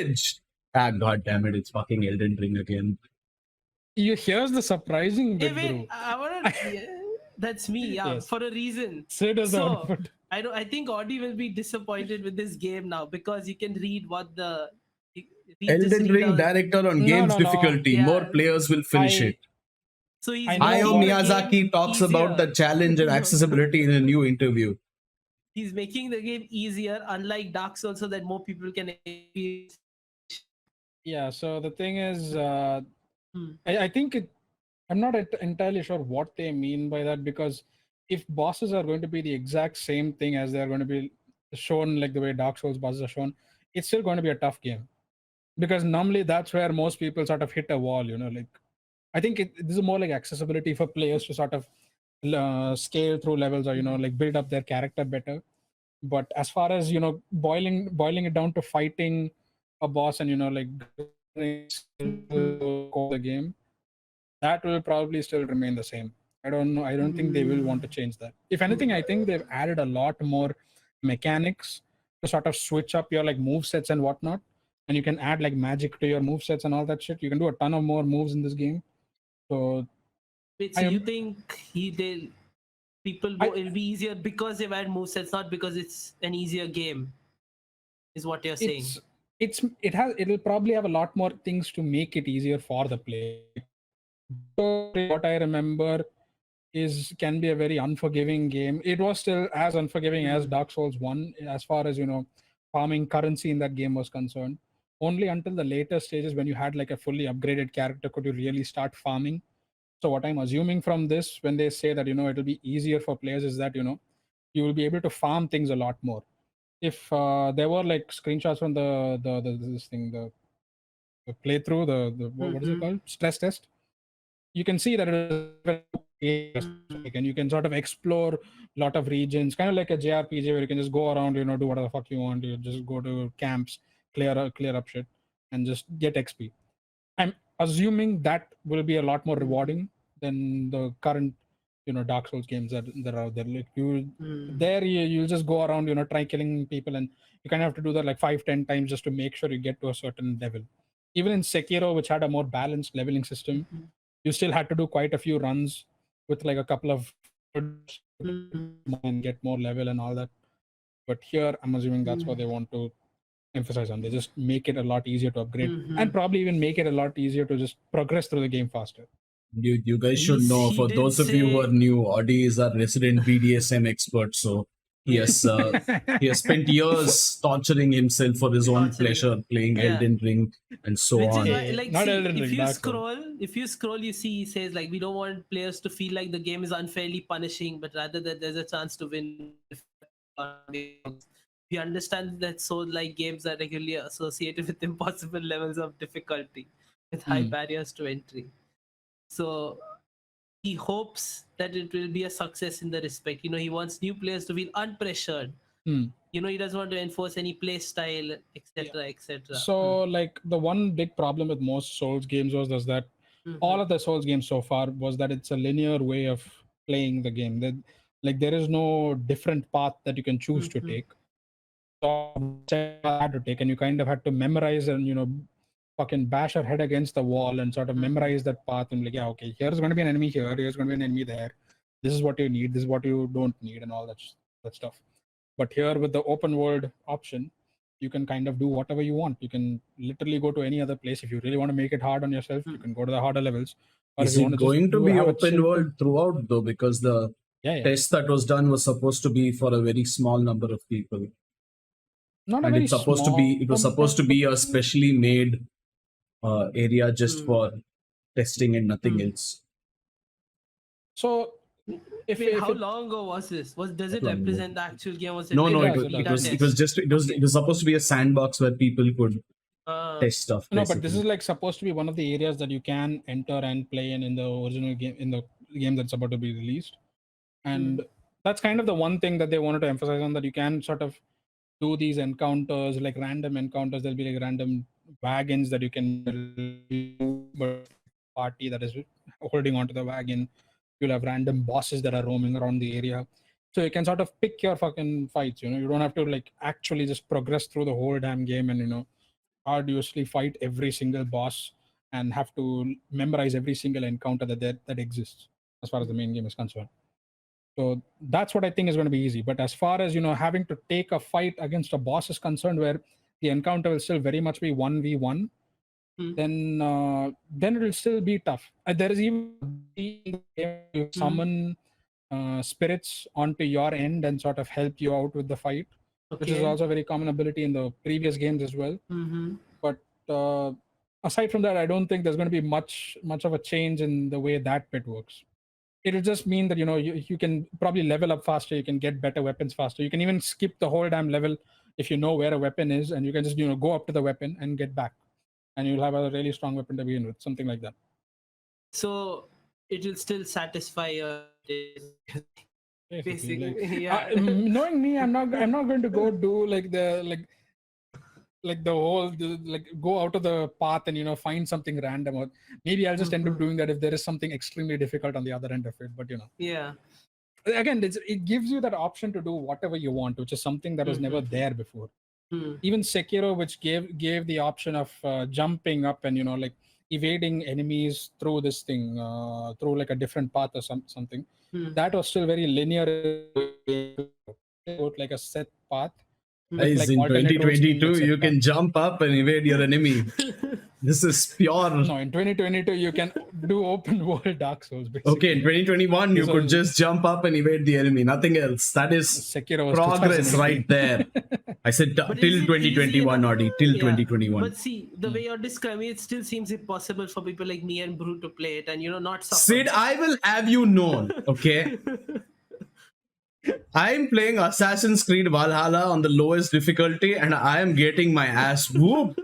damage. Ah, god damn it! It's fucking Elden Ring again. Here's the surprising Hey, bit, wait, bro. I wanna. Yeah, that's me. Yeah, Yes. for a reason. Sid is the one So who put- I don't. I think Audi will be disappointed with this game now because you can read what the just Elden read Ring out. director on No, games no, no. difficulty. More Yeah. players will finish I it. So he's I know Hayao making what. the game Miyazaki talks about easier. the challenge and accessibility in a new interview. He's making the game easier, unlike Dark Souls, so that more people can experience. Yeah. So the thing is, Hmm. I think it. I'm not entirely sure what they mean by that, because if bosses are going to be the exact same thing as they're going to be shown, like the way Dark Souls bosses are shown, it's still going to be a tough game. Because normally that's where most people sort of hit a wall, like I think this is more like accessibility for players to sort of scale through levels, or like build up their character better. But as far as boiling it down to fighting a boss and like the game, that will probably still remain the same. I don't know. I don't think they will want to change that. If anything, I think they've added a lot more mechanics to sort of switch up your like move sets and whatnot. And you can add like magic to your move sets and all that shit. You can do a ton of more moves in this game. So Wait, I so you am think they'll people I it'll be easier because they've added movesets, not because it's an easier game, is what you're saying. it'll probably have a lot more things to make it easier for the player. What I remember is can be a very unforgiving game. It was still as unforgiving as Dark Souls 1 as far as farming currency in that game was concerned. Only until the later stages, when you had like a fully upgraded character, could you really start farming. So what I'm assuming from this, when they say that it'll be easier for players, is that you will be able to farm things a lot more. If there were like screenshots from the this thing, the playthrough, the what is it called, stress test, you can see that it is and you can sort of explore a lot of regions, kind of like a JRPG where you can just go around, do whatever the fuck you want. You just go to camps, clear up shit, and just get XP. I'm assuming that will be a lot more rewarding than the current, Dark Souls games that are out there. Like you'll just go around, try killing people, and you kind of have to do that like 5-10 times just to make sure you get to a certain level. Even in Sekiro, which had a more balanced leveling system, you still had to do quite a few runs with like a couple of and get more level and all that. But here, I'm assuming that's what they want to emphasize on. They just make it a lot easier to upgrade, and probably even make it a lot easier to just progress through the game faster. You guys should know. He For did those of you who are say new, Audi is our resident BDSM expert. So he has he has spent years torturing himself for his own torturing. pleasure, playing Yeah. Elden Ring and so Which is on. why, like, Not see, Elden Ring, Dark Souls. if you scroll, you see he says like we don't want players to feel like the game is unfairly punishing, but rather that there's a chance to win. We understand that Soul-like games are regularly associated with impossible levels of difficulty, with high barriers to entry. So he hopes that it will be a success in the respect. He wants new players to feel unpressured. He doesn't want to enforce any play style, etc., etc. So, like, the one big problem with most Souls games was that all of the Souls games so far was that it's a linear way of playing the game. Like, there is no different path that you can choose to take. Had to take, and you kind of had to memorize and fucking bash your head against the wall and sort of memorize that path and like, yeah, okay, here's going to be an enemy here, here's going to be an enemy there, this is what you need, this is what you don't need, and all that stuff. But here with the open world option, you can kind of do whatever you want. You can literally go to any other place. If you really want to make it hard on yourself, you can go to the harder levels. Or Is if you want it to just going to be have a open chill, world throughout though? Because the yeah, test that was done was supposed to be for a very small number of people, not a and very it's supposed to be it was supposed to be a specially made area just for testing and nothing else. So Wait, how long ago was this? Does it Not long ago. represent the actual game? Was it No, like no, a it was, beta it was it test? was just it was Okay. it was supposed to be a sandbox where people could test stuff. No, but this basically. is like supposed to be one of the areas that you can enter and play in the original game, in the game that's about to be released. And that's kind of the one thing that they wanted to emphasize on, that you can sort of do these encounters, like random encounters. There'll be like random wagons that you can party that is holding onto the wagon. You'll have random bosses that are roaming around the area. So you can sort of pick your fucking fights, you don't have to like actually just progress through the whole damn game and arduously fight every single boss and have to memorize every single encounter that exists as far as the main game is concerned. So that's what I think is going to be easy. But as far as having to take a fight against a boss is concerned, where the encounter will still very much be 1v1, then it will still be tough. There is even a ability in the game to summon spirits onto your end and sort of help you out with the fight, which is also a very common ability in the previous games as well. But aside from that, I don't think there's going to be much of a change in the way that bit works. It'll just mean that you can probably level up faster, you can get better weapons faster, you can even skip the whole damn level if you know where a weapon is, and you can just go up to the weapon and get back, and you'll have a really strong weapon to begin with, something like that. So it will still satisfy your basically. Knowing me, I'm not going to go do like the whole go out of the path and find something random, or maybe I'll just end up doing that if there is something extremely difficult on the other end of it. But again, it gives you that option to do whatever you want, which is something that was never there before. Even Sekiro, which gave the option of jumping up and like evading enemies through this thing, through like a different path or something, that was still very linear, like a set path. Guys, like in 2022, you can jump up and evade your enemy. This is pure. No, in 2022, you can do open world Dark Souls. Basically. Okay, in 2021, you could just jump up and evade the enemy. Nothing else. That is Sekiro progress right there. I said till 2021, Audi. Till 2021. But see, the way you're describing it still seems impossible for people like me and Brew to play it and, not suffer. Sid, I will have you known, okay? I'm playing Assassin's Creed Valhalla on the lowest difficulty and I am getting my ass whooped.